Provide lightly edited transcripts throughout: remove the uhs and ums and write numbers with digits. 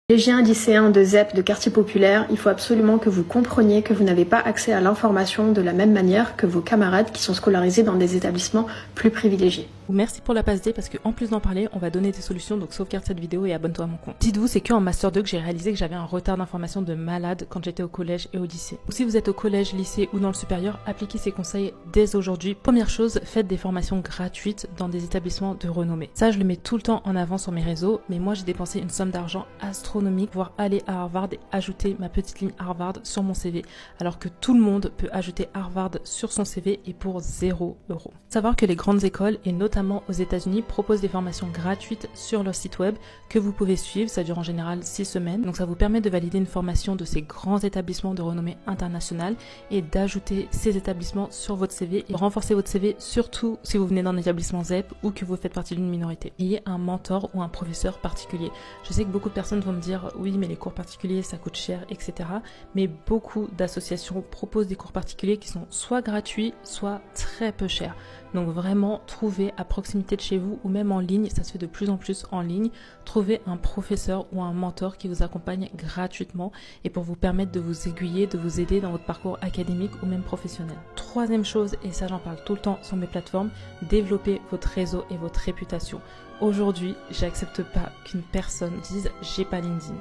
Collégiens, lycéens de ZEP, de quartier populaire, il faut absolument que vous compreniez que vous n'avez pas accès à l'information de la même manière que vos camarades qui sont scolarisés dans des établissements plus privilégiés. Merci pour la passe D parce que en plus d'en parler, on va donner des solutions, donc sauvegarde cette vidéo et abonne-toi à mon compte. Dites-vous, c'est qu'en Master 2 que j'ai réalisé que j'avais un retard d'information de malade quand j'étais au collège et au lycée. Ou si vous êtes au collège, lycée ou dans le supérieur, appliquez ces conseils dès aujourd'hui. Première chose, faites des formations gratuites dans des établissements de renommée. Ça, je le mets tout le temps en avant sur mes réseaux, mais moi j'ai dépensé une somme d'argent astronomique pour aller à Harvard et ajouter ma petite ligne Harvard sur mon CV, alors que tout le monde peut ajouter Harvard sur son CV et pour 0 €. Savoir que les grandes écoles et notamment aux États-Unis proposent des formations gratuites sur leur site web que vous pouvez suivre. Ça dure en général 6 semaines. Donc ça vous permet de valider une formation de ces grands établissements de renommée internationale et d'ajouter ces établissements sur votre CV et renforcer votre CV, surtout si vous venez d'un établissement ZEP ou que vous faites partie d'une minorité. Ayez un mentor ou un professeur particulier. Je sais que beaucoup de personnes vont me dire oui, mais les cours particuliers ça coûte cher, etc. Mais beaucoup d'associations proposent des cours particuliers qui sont soit gratuits, soit très peu chers. Donc vraiment, trouvez à proximité de chez vous ou même en ligne, ça se fait de plus en plus en ligne, trouvez un professeur ou un mentor qui vous accompagne gratuitement et pour vous permettre de vous aiguiller, de vous aider dans votre parcours académique ou même professionnel. Troisième chose, et ça j'en parle tout le temps sur mes plateformes, développez votre réseau et votre réputation. Aujourd'hui, j'accepte pas qu'une personne dise j'ai pas LinkedIn.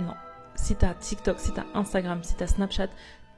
Non. Si tu as TikTok, si tu as Instagram, si tu as Snapchat,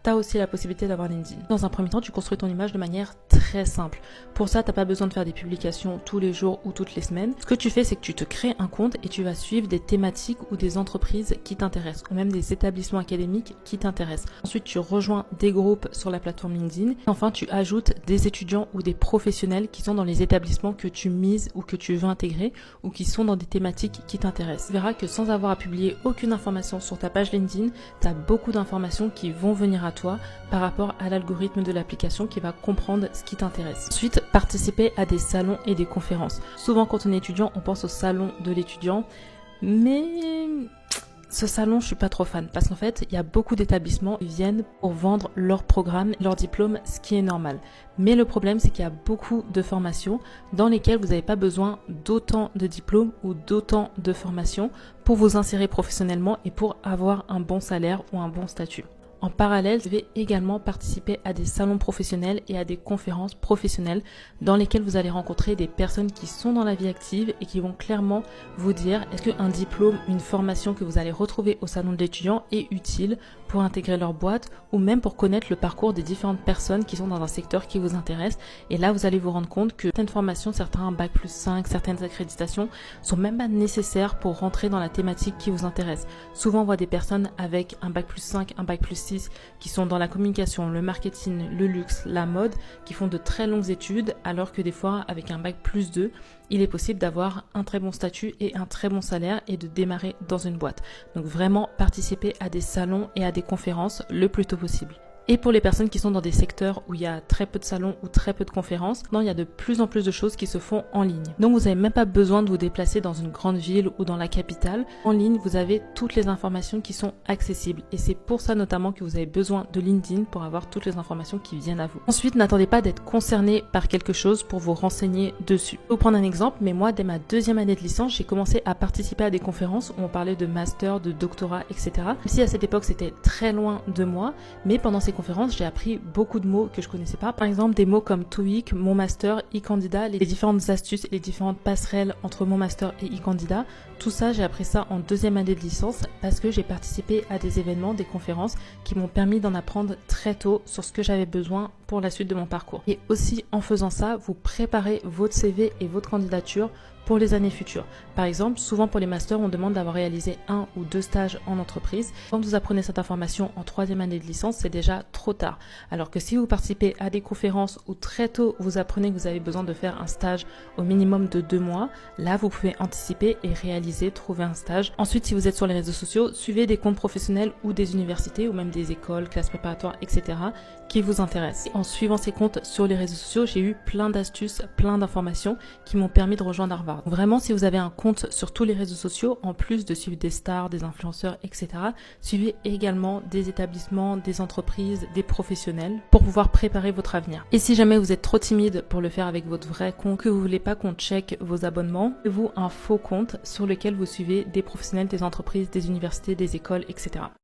tu as aussi la possibilité d'avoir LinkedIn. Dans un premier temps, tu construis ton image de manière très simple. Pour ça, tu n'as pas besoin de faire des publications tous les jours ou toutes les semaines. Ce que tu fais, c'est que tu te crées un compte et tu vas suivre des thématiques ou des entreprises qui t'intéressent ou même des établissements académiques qui t'intéressent. Ensuite, tu rejoins des groupes sur la plateforme LinkedIn. Et enfin, tu ajoutes des étudiants ou des professionnels qui sont dans les établissements que tu mises ou que tu veux intégrer ou qui sont dans des thématiques qui t'intéressent. Tu verras que sans avoir à publier aucune information sur ta page LinkedIn, tu as beaucoup d'informations qui vont venir à toi par rapport à l'algorithme de l'application qui va comprendre ce qui t'intéresse. Ensuite, participer à des salons et des conférences. Souvent, quand on est étudiant, on pense au salon de l'étudiant, mais ce salon, je suis pas trop fan parce qu'en fait, il y a beaucoup d'établissements qui viennent pour vendre leurs programmes, leurs diplômes, ce qui est normal. Mais le problème, c'est qu'il y a beaucoup de formations dans lesquelles vous n'avez pas besoin d'autant de diplômes ou d'autant de formations pour vous insérer professionnellement et pour avoir un bon salaire ou un bon statut. En parallèle, vous devez également participer à des salons professionnels et à des conférences professionnelles dans lesquelles vous allez rencontrer des personnes qui sont dans la vie active et qui vont clairement vous dire est-ce qu'un diplôme, une formation que vous allez retrouver au salon de l'étudiant est utile pour intégrer leur boîte ou même pour connaître le parcours des différentes personnes qui sont dans un secteur qui vous intéresse. Et là, vous allez vous rendre compte que certaines formations, certains Bac+5, certaines accréditations sont même pas nécessaires pour rentrer dans la thématique qui vous intéresse. Souvent, on voit des personnes avec un Bac+5, un Bac+6 qui sont dans la communication, le marketing, le luxe, la mode, qui font de très longues études, alors que des fois, avec un Bac+2, il est possible d'avoir un très bon statut et un très bon salaire et de démarrer dans une boîte. Donc vraiment, participer à des salons et à des conférences le plus tôt possible. Et pour les personnes qui sont dans des secteurs où il y a très peu de salons ou très peu de conférences, il y a de plus en plus de choses qui se font en ligne. Donc vous n'avez même pas besoin de vous déplacer dans une grande ville ou dans la capitale. En ligne, vous avez toutes les informations qui sont accessibles. Et c'est pour ça notamment que vous avez besoin de LinkedIn pour avoir toutes les informations qui viennent à vous. Ensuite, n'attendez pas d'être concerné par quelque chose pour vous renseigner dessus. Je vais vous prendre un exemple, mais moi, dès ma 2e année de licence, j'ai commencé à participer à des conférences où on parlait de master, de doctorat, etc. Même si à cette époque, c'était très loin de moi, mais pendant ces conférence, j'ai appris beaucoup de mots que je connaissais pas. Par exemple, des mots comme TOEIC, mon master, e-candidat, les différentes astuces et les différentes passerelles entre mon master et e-candidat. Tout ça, j'ai appris ça en 2e année de licence parce que j'ai participé à des événements, des conférences qui m'ont permis d'en apprendre très tôt sur ce que j'avais besoin pour la suite de mon parcours. Et aussi, en faisant ça, vous préparez votre CV et votre candidature pour les années futures. Par exemple, souvent pour les masters, on demande d'avoir réalisé 1 ou 2 stages en entreprise. Quand vous apprenez cette information en 3e année de licence, c'est déjà trop tard. Alors que si vous participez à des conférences où très tôt vous apprenez que vous avez besoin de faire un stage au minimum de 2 mois, là vous pouvez anticiper et réaliser, trouver un stage. Ensuite, si vous êtes sur les réseaux sociaux, suivez des comptes professionnels ou des universités ou même des écoles, classes préparatoires, etc. qui vous intéressent. Et en suivant ces comptes sur les réseaux sociaux, j'ai eu plein d'astuces, plein d'informations qui m'ont permis de rejoindre Harvard. Vraiment, si vous avez un compte sur tous les réseaux sociaux, en plus de suivre des stars, des influenceurs, etc., suivez également des établissements, des entreprises, des professionnels pour pouvoir préparer votre avenir. Et si jamais vous êtes trop timide pour le faire avec votre vrai compte, que vous voulez pas qu'on check vos abonnements, faites-vous un faux compte sur lequel lesquels vous suivez des professionnels, des entreprises, des universités, des écoles, etc.